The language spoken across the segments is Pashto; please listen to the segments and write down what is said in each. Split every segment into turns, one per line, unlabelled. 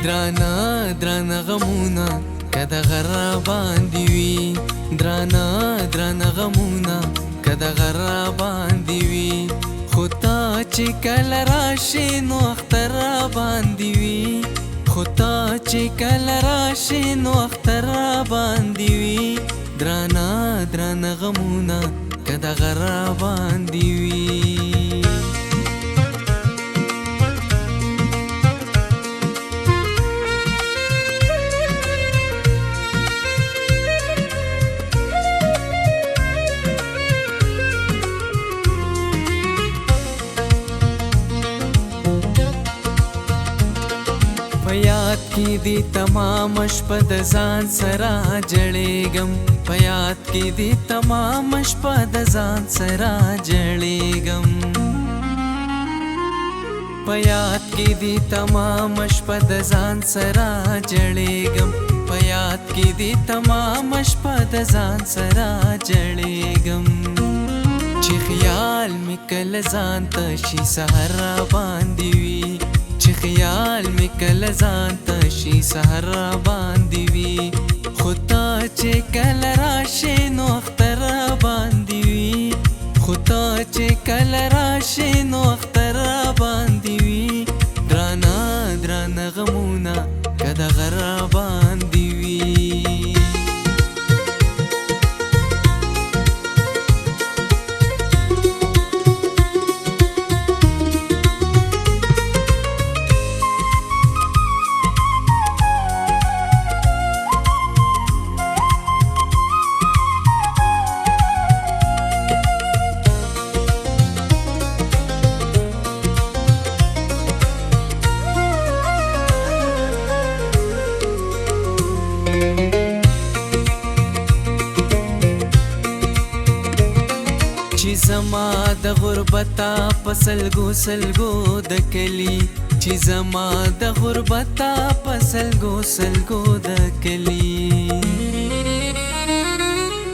درانه درانه غمونه که د غره باندې وي درانه درانه غمونه که د غره باندې وي خو تا چې کله راشې نو اختر را باندې وي خو تا چې کله راشې نو اختر را باندې وي درانه درانه غمونه که د غره باندې وي په یاد کې دي تمام شپه د ځان سره جړېږم په یاد کې دي تمام شپه د ځان سره جړېږم په یاد کې دي تمام شپه د ځان سره جړېږم په یاد کې دي تمام شپه د ځان سره جړېږم چې خیال مې کله ځان ته شي سحر را باندې وي چې خیال مې کله ځان ته شي سحر را باندې وي خو تا چې کله راشې نو اختر را باندې وي خو تا چې کله راشې نو اختر را باندې وي درانه درانه غمونه که د غره را باندې وي چې زما د غربتا په سلګو سلګو د کلی چې زما د غربتا په سلګو سلګو د کلی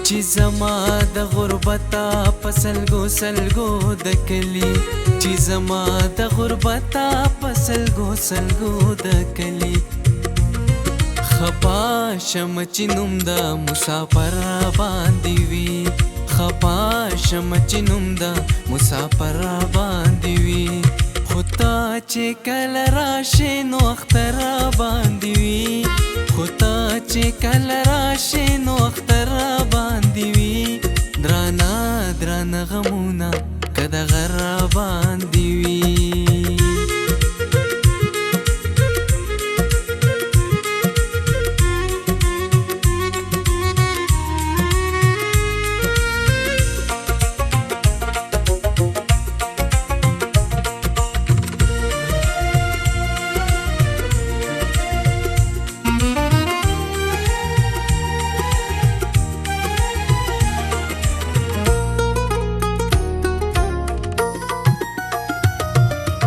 چې زما د غربتا په سلګو سلګو د کلی چې زما د غربتا په سلګو سلګو د کلی خپا شم چې نوم د مسافر باندې وي خپا شم چې نوم د مسافر باندې وي خو تا چې کله راشې نو اختر باندې وي خو تا چې کله راشې نو اختر باندې وي درانه درانه غمونه که د غره باندې وي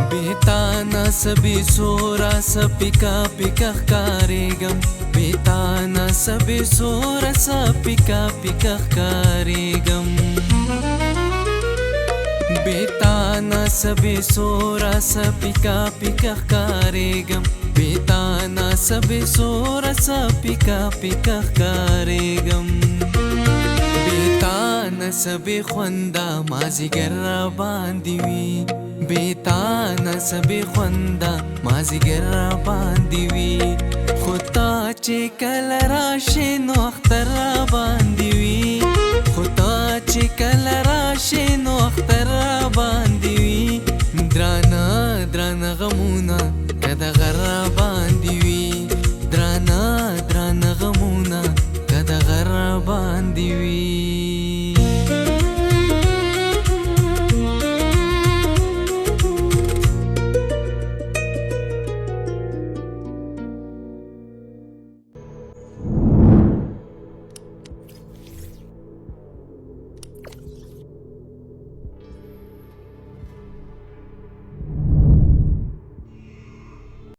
بیتانا سبی سورا سپیکا پیکا ښکارېږم بیتانا سبی سورا سپیکا پیکا ښکارېږم بیتانا سبی سورا سپیکا پیکا ښکارېږم بیتانا سبی سورا سپیکا پیکا ښکارېږم بیتانا سبی خونده مازیګر را باندې وي بیتانا سبی خونده مازیګر را باندې وي خو تا چې کله راشې نو اختر را باندې وي خو تا چې کله راشې نو اختر را باندې وي درانه درانه غمونه